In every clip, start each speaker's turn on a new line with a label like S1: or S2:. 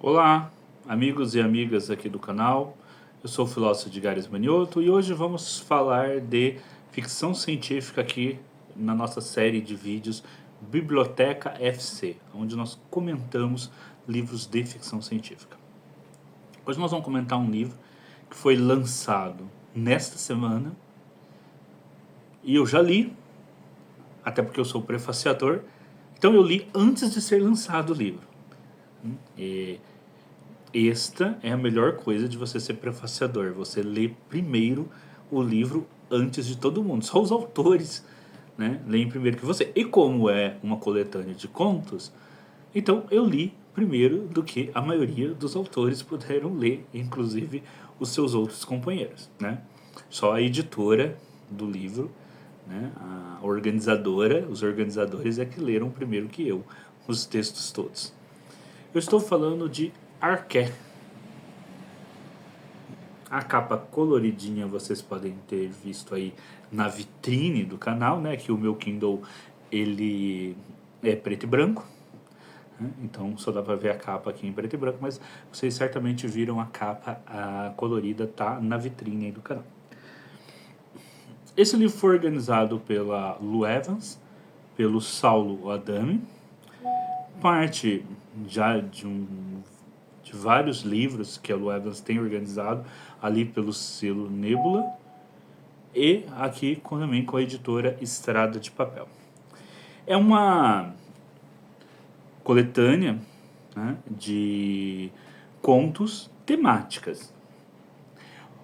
S1: Olá, amigos e amigas aqui do canal. Eu sou o filósofo Edgar Manioto e hoje vamos falar de ficção científica aqui na nossa série de vídeos Biblioteca FC, onde nós comentamos livros de ficção científica. Hoje nós vamos comentar um livro que foi lançado nesta semana e eu já li, até porque eu sou prefaciador, então eu li antes de ser lançado o livro. E esta é a melhor coisa de você ser prefaciador. Você lê primeiro o livro antes de todo mundo. Só os autores, né, leem primeiro que você. E como é uma coletânea de contos, então eu li primeiro do que a maioria dos autores puderam ler, inclusive os seus outros companheiros, né? Só a editora do livro, né, a organizadora, os organizadores é que leram primeiro que eu os textos todos. Eu estou falando de Arqué. A capa coloridinha vocês podem ter visto aí na vitrine do canal, né? Que o meu Kindle ele é preto e branco, né? Então só dá para ver a capa aqui em preto e branco, mas vocês certamente viram a capa colorida, tá na vitrine aí do canal. Esse livro foi organizado pela Lu Evans, pelo Saulo Adami, parte já de vários livros que a Lu Evans tem organizado ali pelo selo Nebula e aqui também com a editora Estrada de Papel. É uma coletânea, né, de contos temáticas,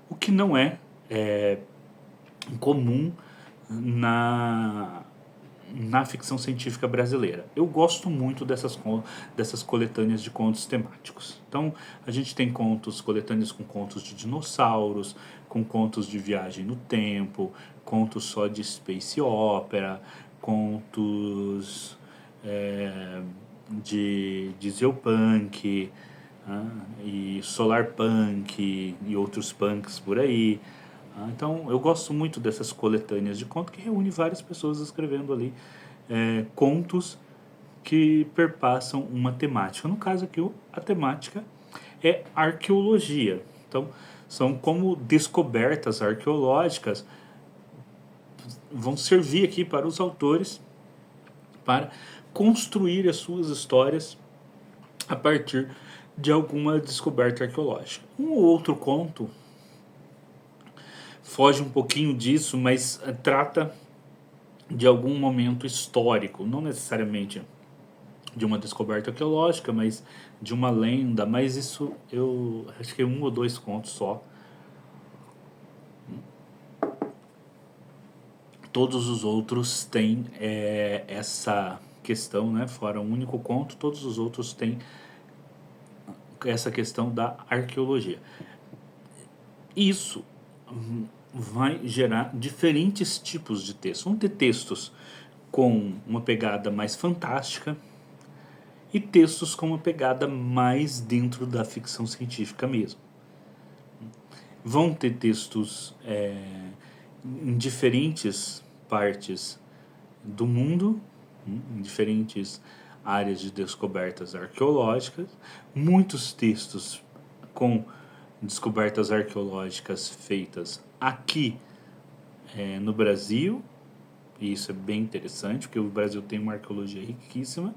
S1: o que não é comum na ficção científica brasileira. Eu gosto muito dessas coletâneas de contos temáticos. Então, a gente tem coletâneas com contos de dinossauros, com contos de viagem no tempo, contos só de space opera, contos de dieselpunk, e solarpunk e outros punks por aí. Então eu gosto muito dessas coletâneas de contos que reúne várias pessoas escrevendo ali contos que perpassam uma temática. No caso aqui a temática é arqueologia. Então são como descobertas arqueológicas vão servir aqui para os autores para construir as suas histórias a partir de alguma descoberta arqueológica. Um ou outro conto foge um pouquinho disso, mas trata de algum momento histórico, não necessariamente de uma descoberta arqueológica, mas de uma lenda. Mas isso eu acho que é um ou dois contos só. Todos os outros têm essa questão, né? Fora um único conto, todos os outros têm essa questão da arqueologia. Isso vai gerar diferentes tipos de textos. Vão ter textos com uma pegada mais fantástica e textos com uma pegada mais dentro da ficção científica mesmo. Vão ter textos em diferentes partes do mundo, em diferentes áreas de descobertas arqueológicas, muitos textos com descobertas arqueológicas feitas aqui no Brasil, e isso é bem interessante, porque o Brasil tem uma arqueologia riquíssima,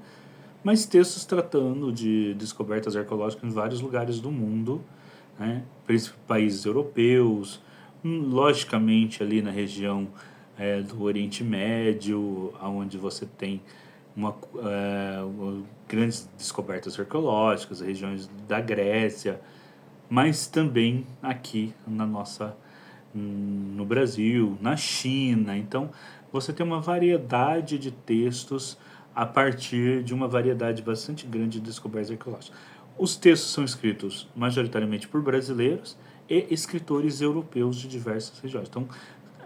S1: mas textos tratando de descobertas arqueológicas em vários lugares do mundo, né, países europeus, logicamente ali na região do Oriente Médio, onde você tem grandes descobertas arqueológicas, regiões da Grécia, mas também aqui no Brasil, na China. Então você tem uma variedade de textos a partir de uma variedade bastante grande de descobertas arqueológicas. Os textos são escritos majoritariamente por brasileiros e escritores europeus de diversas regiões. Então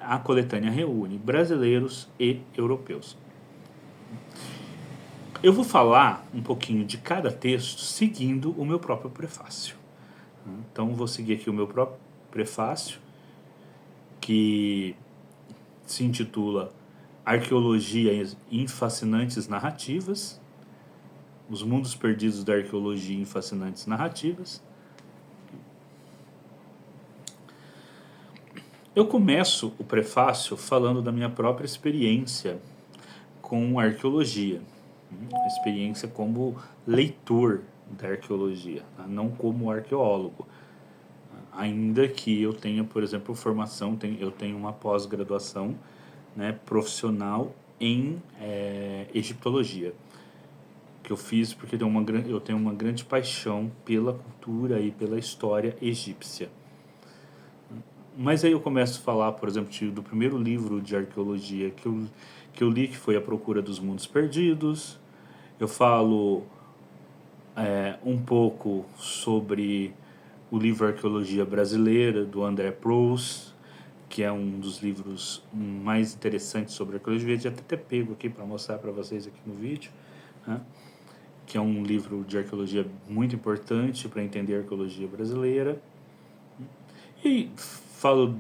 S1: a coletânea reúne brasileiros e europeus. Eu vou falar um pouquinho de cada texto seguindo o meu próprio prefácio. Então vou seguir aqui o meu próprio prefácio, que se intitula Arqueologia em Fascinantes Narrativas. Os Mundos Perdidos da Arqueologia em Fascinantes Narrativas. Eu começo o prefácio falando da minha própria experiência com arqueologia, experiência como leitor da arqueologia, não como arqueólogo. Ainda que eu tenha, por exemplo, formação, eu tenho uma pós-graduação, né, profissional em egiptologia, que eu fiz porque eu tenho uma grande paixão pela cultura e pela história egípcia. Mas aí eu começo a falar, por exemplo, do primeiro livro de arqueologia que eu li, que foi A Procura dos Mundos Perdidos. Eu falo um pouco sobre o livro Arqueologia Brasileira, do André Proust, que é um dos livros mais interessantes sobre arqueologia. Eu já até pego aqui para mostrar para vocês aqui no vídeo, né? Que é um livro de arqueologia muito importante para entender a arqueologia brasileira. E falo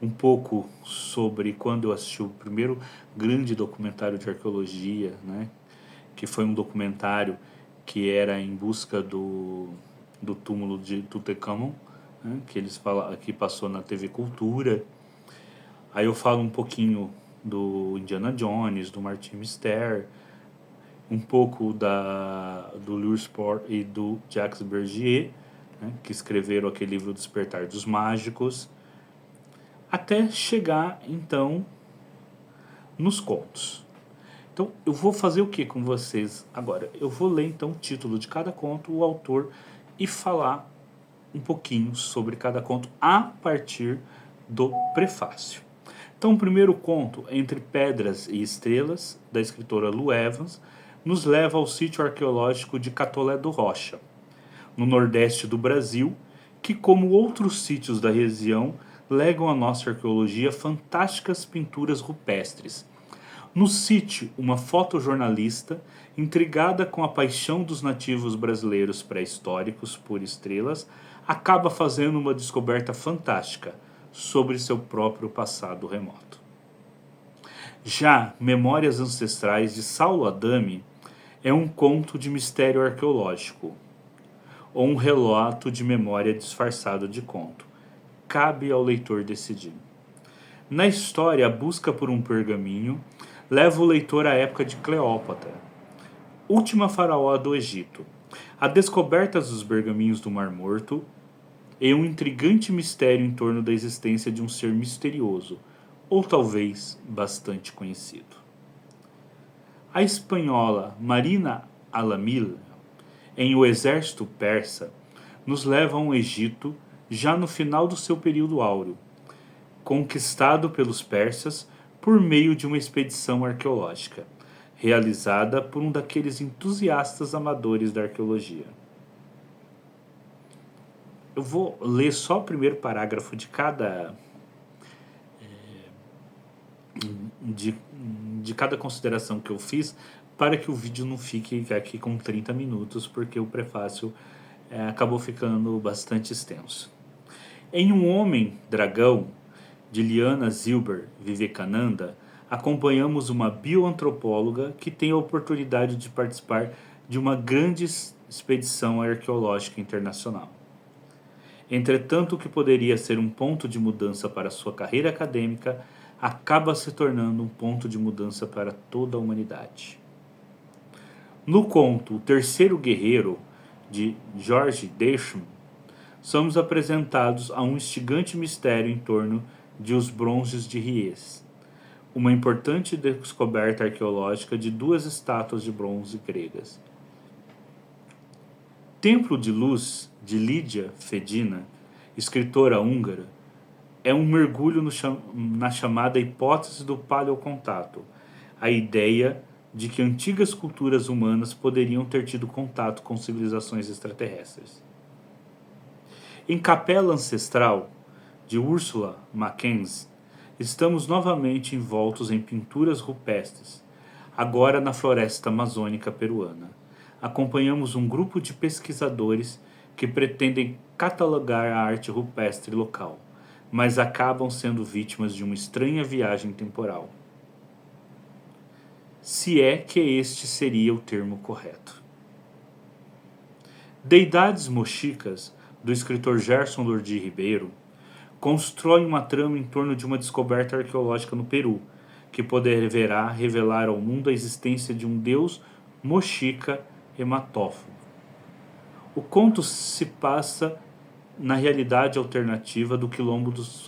S1: um pouco sobre quando eu assisti o primeiro grande documentário de arqueologia, né? Que foi um documentário que era em busca do túmulo de Tutankhamon, né? Que passou na TV Cultura. Aí eu falo um pouquinho do Indiana Jones, do Martin Mister, um pouco do Lewis Sport e do Jacques Bergier, né, que escreveram aquele livro Despertar dos Mágicos, até chegar, então, nos contos. Então, eu vou fazer o que com vocês agora? Eu vou ler, então, o título de cada conto, o autor, e falar um pouquinho sobre cada conto a partir do prefácio. Então, o primeiro conto, Entre Pedras e Estrelas, da escritora Lu Evans, nos leva ao sítio arqueológico de Catolé do Rocha, no nordeste do Brasil, que, como outros sítios da região, legam à nossa arqueologia fantásticas pinturas rupestres. No sítio, uma fotojornalista, intrigada com a paixão dos nativos brasileiros pré-históricos por estrelas, acaba fazendo uma descoberta fantástica sobre seu próprio passado remoto. Já Memórias Ancestrais de Saulo Adame é um conto de mistério arqueológico, ou um relato de memória disfarçado de conto. Cabe ao leitor decidir. Na história, a busca por um pergaminho leva o leitor à época de Cleópatra, última faraó do Egito, a descoberta dos pergaminhos do Mar Morto e um intrigante mistério em torno da existência de um ser misterioso, ou talvez bastante conhecido. A espanhola Marina Alamil, em O Exército Persa, nos leva a um Egito já no final do seu período áureo, conquistado pelos persas por meio de uma expedição arqueológica, realizada por um daqueles entusiastas amadores da arqueologia. Eu vou ler só o primeiro parágrafo de cada de cada consideração que eu fiz, para que o vídeo não fique aqui com 30 minutos, porque o prefácio acabou ficando bastante extenso. Em Um Homem Dragão, de Liana Zilber Vivekananda, acompanhamos uma bioantropóloga que tem a oportunidade de participar de uma grande expedição arqueológica internacional. Entretanto, o que poderia ser um ponto de mudança para sua carreira acadêmica acaba se tornando um ponto de mudança para toda a humanidade. No conto O Terceiro Guerreiro, de George Deschamps, somos apresentados a um instigante mistério em torno de Os Bronzes de Ries, uma importante descoberta arqueológica de duas estátuas de bronze gregas. Templo de Luz, de Lídia Fedina, escritora húngara, é um mergulho na chamada hipótese do paleocontato, a ideia de que antigas culturas humanas poderiam ter tido contato com civilizações extraterrestres. Em Capela Ancestral, de Ursula Mackenzie, estamos novamente envoltos em pinturas rupestres, agora na floresta amazônica peruana. Acompanhamos um grupo de pesquisadores que pretendem catalogar a arte rupestre local, mas acabam sendo vítimas de uma estranha viagem temporal. se é que este seria o termo correto. Deidades Mochicas, do escritor Gerson Lordi Ribeiro, constrói uma trama em torno de uma descoberta arqueológica no Peru, que poderá revelar ao mundo a existência de um deus mochica hematófago. O conto se passa na realidade alternativa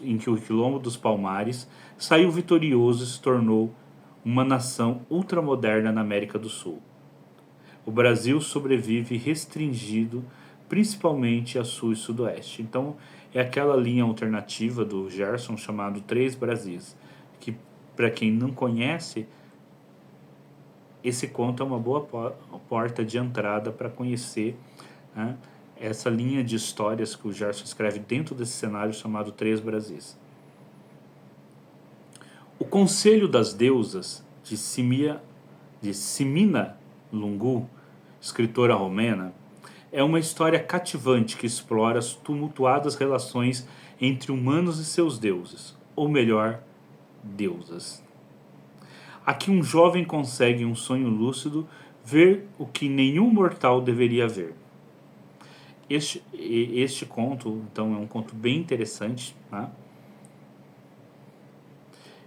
S1: em que o Quilombo dos Palmares saiu vitorioso e se tornou uma nação ultramoderna na América do Sul. O Brasil sobrevive restringido principalmente a sul e sudoeste. Então, é aquela linha alternativa do Gerson chamado Três Brasis, que, para quem não conhece, esse conto é uma boa porta de entrada para conhecer, né, essa linha de histórias que o Gerson escreve dentro desse cenário chamado Três Brasis. O Conselho das Deusas, de Simina Lungu, escritora romena, é uma história cativante que explora as tumultuadas relações entre humanos e seus deuses, ou melhor, deusas. Aqui um jovem consegue, em um sonho lúcido, ver o que nenhum mortal deveria ver. Este conto, então, é um conto bem interessante. Tá?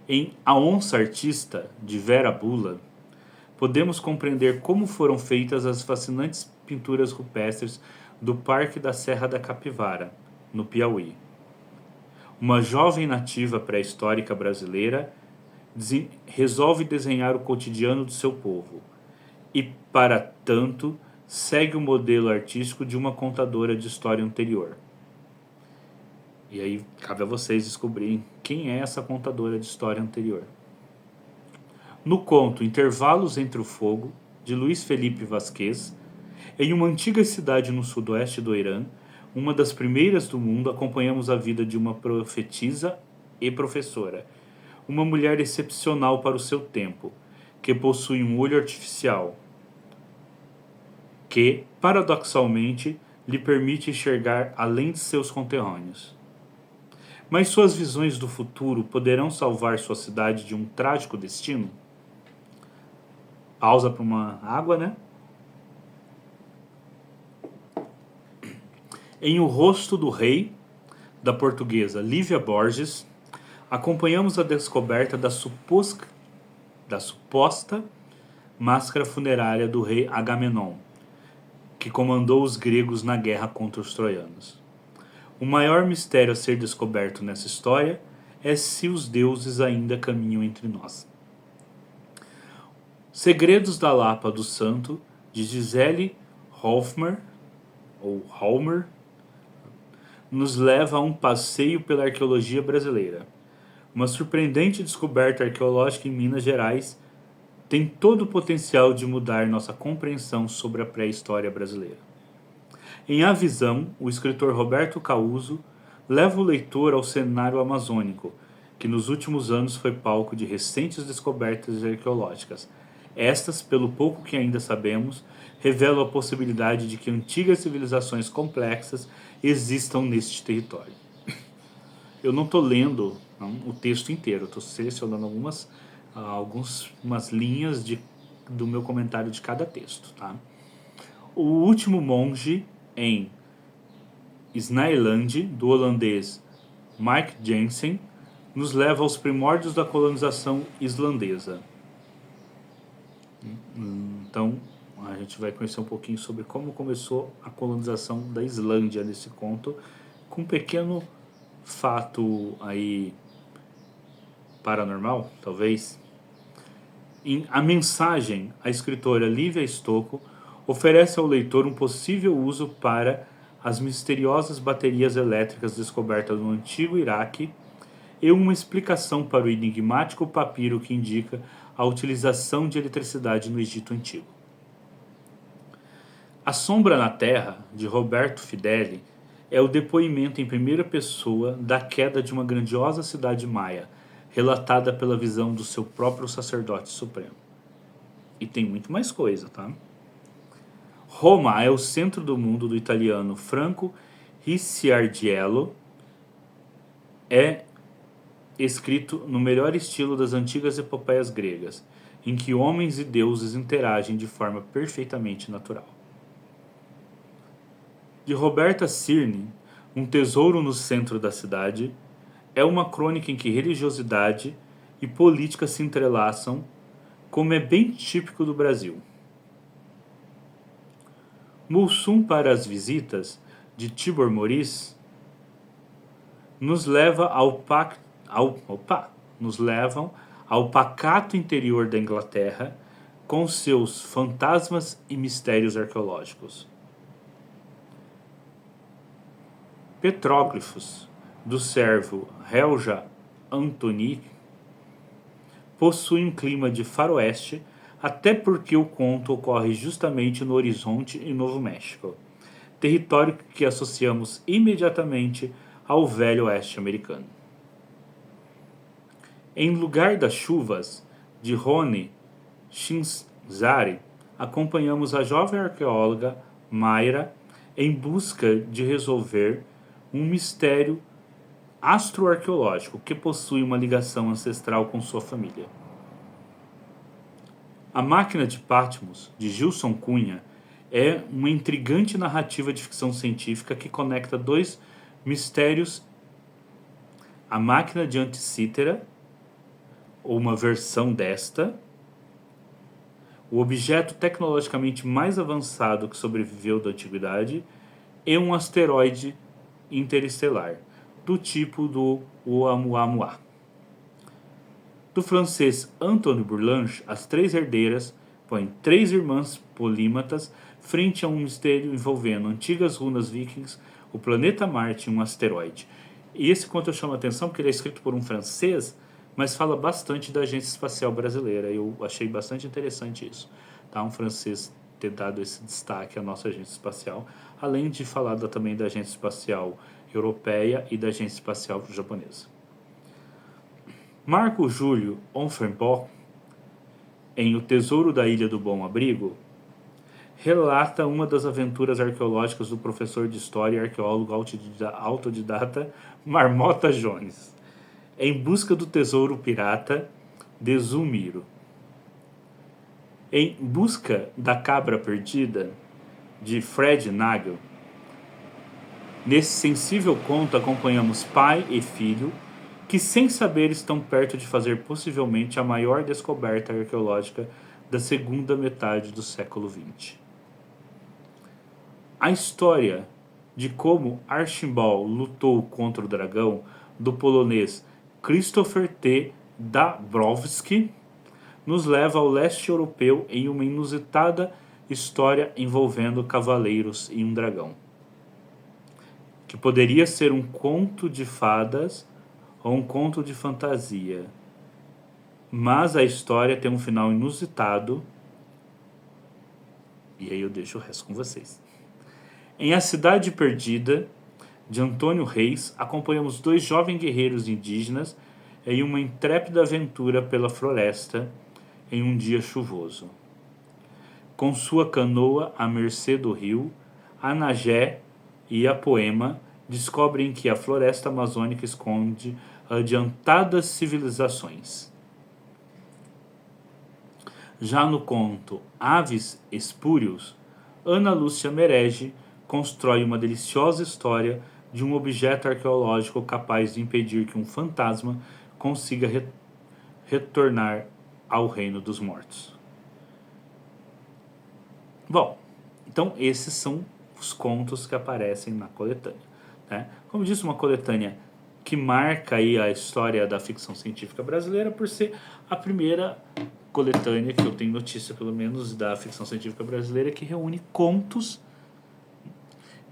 S1: Em A Onça Artista, de Vera Bula, podemos compreender como foram feitas as fascinantes pinturas rupestres do Parque da Serra da Capivara, no Piauí. Uma jovem nativa pré-histórica brasileira resolve desenhar o cotidiano do seu povo e, para tanto, segue o modelo artístico de uma contadora de história anterior. E aí cabe a vocês descobrirem quem é essa contadora de história anterior. No conto Intervalos entre o Fogo, de Luiz Felipe Vasquez, em uma antiga cidade no sudoeste do Irã, uma das primeiras do mundo, acompanhamos a vida de uma profetisa e professora, uma mulher excepcional para o seu tempo, que possui um olho artificial, que, paradoxalmente, lhe permite enxergar além de seus conterrâneos. Mas suas visões do futuro poderão salvar sua cidade de um trágico destino? Pausa para uma água, né? Em O Rosto do Rei, da portuguesa Lívia Borges, acompanhamos a descoberta da suposta máscara funerária do rei Agamenon, que comandou os gregos na guerra contra os troianos. O maior mistério a ser descoberto nessa história é se os deuses ainda caminham entre nós. Segredos da Lapa do Santo, de Gisele Hofmer, nos leva a um passeio pela arqueologia brasileira. Uma surpreendente descoberta arqueológica em Minas Gerais tem todo o potencial de mudar nossa compreensão sobre a pré-história brasileira. Em A Visão, o escritor Roberto Causo leva o leitor ao cenário amazônico, que nos últimos anos foi palco de recentes descobertas arqueológicas. Estas, pelo pouco que ainda sabemos, revelam a possibilidade de que antigas civilizações complexas existam neste território. Eu não estou lendo o texto inteiro, estou selecionando algumas linhas do meu comentário de cada texto. Tá? O Último Monge, em Snæland, do holandês Mike Jensen, nos leva aos primórdios da colonização islandesa. Então, a gente vai conhecer um pouquinho sobre como começou a colonização da Islândia nesse conto, com um pequeno fato aí paranormal, talvez. Em A Mensagem, a escritora Lívia Stocco oferece ao leitor um possível uso para as misteriosas baterias elétricas descobertas no antigo Iraque e uma explicação para o enigmático papiro que indica a utilização de eletricidade no Egito Antigo. A Sombra na Terra, de Roberto Fideli, é o depoimento em primeira pessoa da queda de uma grandiosa cidade maia, relatada pela visão do seu próprio sacerdote supremo. E tem muito mais coisa, tá? Roma é o centro do mundo, do italiano Franco Ricciardiello, é escrito no melhor estilo das antigas epopeias gregas, em que homens e deuses interagem de forma perfeitamente natural. De Roberta Cirne, Um Tesouro no Centro da Cidade, é uma crônica em que religiosidade e política se entrelaçam, como é bem típico do Brasil. Mussum para as Visitas, de Tibor Moriz, nos leva nos levam ao pacato interior da Inglaterra, com seus fantasmas e mistérios arqueológicos. Petróglifos, do servo Helja Antoni, possui um clima de faroeste, até porque o conto ocorre justamente no Horizonte e Novo México, território que associamos imediatamente ao Velho Oeste americano. Em Lugar das Chuvas, de Rony Shinzari, acompanhamos a jovem arqueóloga Mayra em busca de resolver um mistério astroarqueológico que possui uma ligação ancestral com sua família. A Máquina de Patmos, de Gilson Cunha, é uma intrigante narrativa de ficção científica que conecta dois mistérios: a máquina de Anticítera, ou uma versão desta, o objeto tecnologicamente mais avançado que sobreviveu da antiguidade, e um asteroide interestelar, do tipo do Oumuamua. Do francês Antoine Bourlange, As Três Herdeiras põe três irmãs polímatas frente a um mistério envolvendo antigas runas vikings, o planeta Marte e um asteroide. E esse conto eu chamo a atenção porque ele é escrito por um francês, mas fala bastante da Agência Espacial Brasileira. Eu achei bastante interessante isso. Tá? Um francês ter dado esse destaque à nossa Agência Espacial, além de falar também da Agência Espacial Europeia e da Agência Espacial Japonesa. Marco Júlio Onfenbach, em O Tesouro da Ilha do Bom Abrigo, relata uma das aventuras arqueológicas do professor de História e arqueólogo autodidata Marmota Jones, em busca do tesouro pirata de Zulmiro. Em Busca da Cabra Perdida, de Fred Nagel, nesse sensível conto acompanhamos pai e filho que, sem saber, estão perto de fazer possivelmente a maior descoberta arqueológica da segunda metade do século XX. A história de como Archibald lutou contra o dragão, do polonês Christopher T. Dabrowski, nos leva ao leste europeu em uma inusitada história envolvendo cavaleiros e um dragão, que poderia ser um conto de fadas ou um conto de fantasia. Mas a história tem um final inusitado, e aí eu deixo o resto com vocês. Em A Cidade Perdida, de Antônio Reis, acompanhamos dois jovens guerreiros indígenas em uma intrépida aventura pela floresta em um dia chuvoso. Com sua canoa à mercê do rio, Anagé e Apoema descobrem que a floresta amazônica esconde adiantadas civilizações. Já no conto Aves Espúrios, Ana Lúcia Merege constrói uma deliciosa história de um objeto arqueológico capaz de impedir que um fantasma consiga retornar ao reino dos mortos. Bom, então esses são os contos que aparecem na coletânea. Né? Como disse, uma coletânea que marca aí a história da ficção científica brasileira por ser a primeira coletânea que eu tenho notícia, pelo menos, da ficção científica brasileira que reúne contos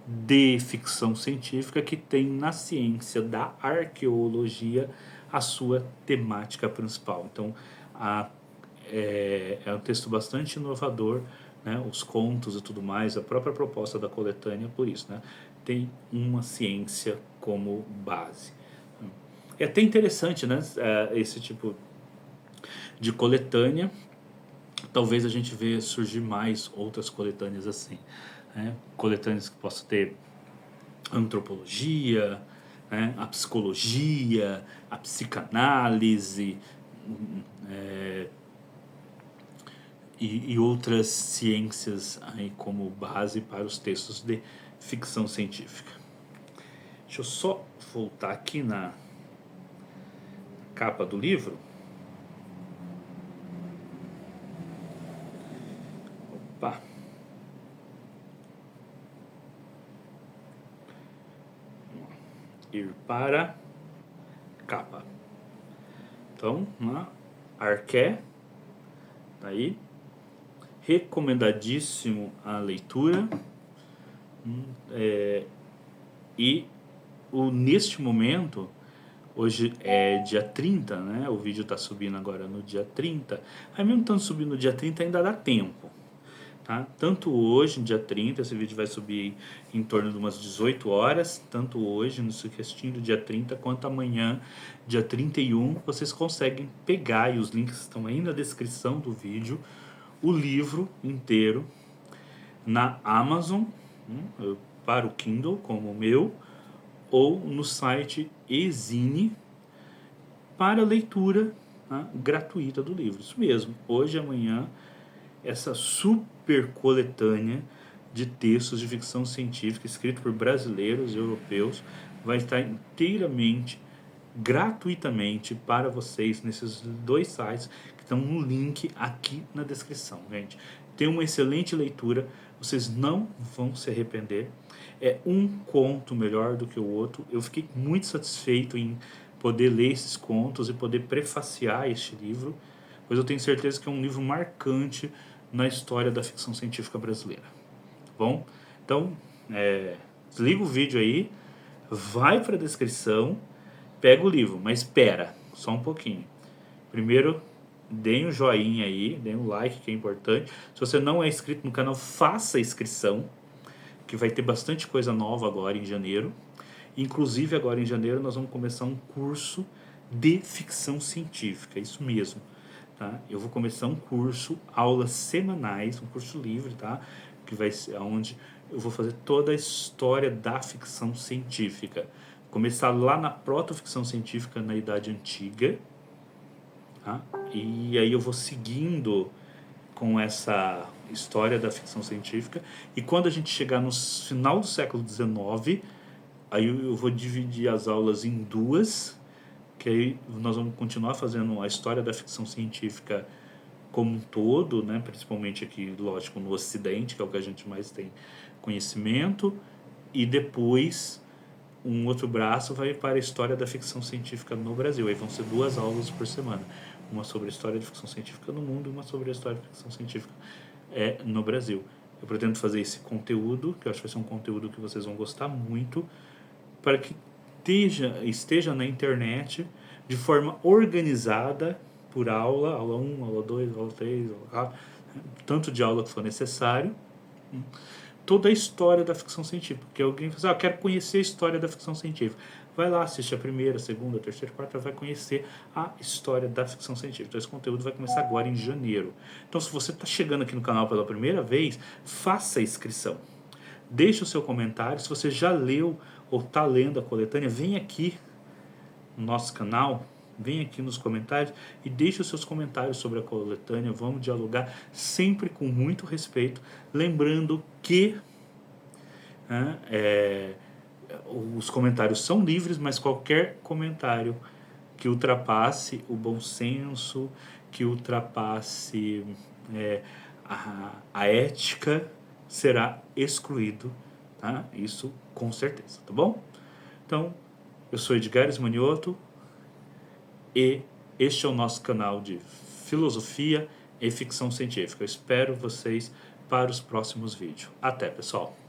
S1: de ficção científica que tem na ciência da arqueologia a sua temática principal. Então, é um texto bastante inovador, né? Os contos e tudo mais, a própria proposta da coletânea, por isso, né? Tem uma ciência como base. É até interessante, né? Esse tipo de coletânea. Talvez a gente vê surgir mais outras coletâneas assim. Né? Coletâneas que possam ter antropologia, né? A psicologia, a psicanálise, e outras ciências aí como base para os textos de ficção científica. Deixa eu só voltar aqui na capa do livro. Opa! Ir para capa. Então, Arqué, tá aí. Recomendadíssimo a leitura. E neste momento, hoje é dia 30, né? O vídeo está subindo agora no dia 30. Aí mesmo estando subindo no dia 30 ainda dá tempo. Tá? Tanto hoje, no dia 30, esse vídeo vai subir em torno de umas 18 horas. Tanto hoje, no restinho do dia 30, quanto amanhã, dia 31, vocês conseguem pegar, e os links estão aí na descrição do vídeo, o livro inteiro na Amazon, para o Kindle, como o meu, ou no site Ezine, para leitura gratuita do livro. Isso mesmo, hoje e amanhã, essa super coletânea de textos de ficção científica escritos por brasileiros e europeus vai estar inteiramente, gratuitamente para vocês nesses dois sites que estão no link aqui na descrição, gente. Tem uma excelente leitura, vocês não vão se arrepender. É um conto melhor do que o outro. Eu fiquei muito satisfeito em poder ler esses contos e poder prefaciar este livro, pois eu tenho certeza que é um livro marcante na história da ficção científica brasileira. Bom, então, desliga o vídeo aí, vai para a descrição, pega o livro, mas espera só um pouquinho. Primeiro, deem um joinha aí, deem um like, que é importante. Se você não é inscrito no canal, faça a inscrição, que vai ter bastante coisa nova agora em janeiro. Inclusive, agora em janeiro, nós vamos começar um curso de ficção científica, isso mesmo. Tá? Eu vou começar um curso, aulas semanais, um curso livre, tá? Que vai ser onde eu vou fazer toda a história da ficção científica. Começar lá na proto-ficção científica na Idade Antiga, tá? E aí eu vou seguindo com essa história da ficção científica. E quando a gente chegar no final do século XIX, aí eu vou dividir as aulas em duas, que aí nós vamos continuar fazendo a história da ficção científica como um todo, né? Principalmente aqui, lógico, no Ocidente, que é o que a gente mais tem conhecimento, e depois um outro braço vai para a história da ficção científica no Brasil. Aí vão ser 2 aulas por semana, uma sobre a história da ficção científica no mundo e uma sobre a história da ficção científica no Brasil. Eu pretendo fazer esse conteúdo, que eu acho que vai ser um conteúdo que vocês vão gostar muito, para que esteja na internet de forma organizada por aula 1, aula 2, aula 3, aula 4, tanto de aula que for necessário, toda a história da ficção científica. Porque alguém fala, eu quero conhecer a história da ficção científica. Vai lá, assiste a primeira, a segunda, a terceira, a quarta, vai conhecer a história da ficção científica. Então esse conteúdo vai começar agora em janeiro. Então se você está chegando aqui no canal pela primeira vez, faça a inscrição. Deixe o seu comentário, se você já leu ou está lendo a coletânea, vem aqui no nosso canal, vem aqui nos comentários e deixe os seus comentários sobre a coletânea. Vamos dialogar sempre com muito respeito, lembrando que os comentários são livres, mas qualquer comentário que ultrapasse o bom senso, que ultrapasse a ética, será excluído, tá? Isso com certeza, tá bom? Então, eu sou Edgares Manioto e este é o nosso canal de filosofia e ficção científica. Eu espero vocês para os próximos vídeos. Até, pessoal!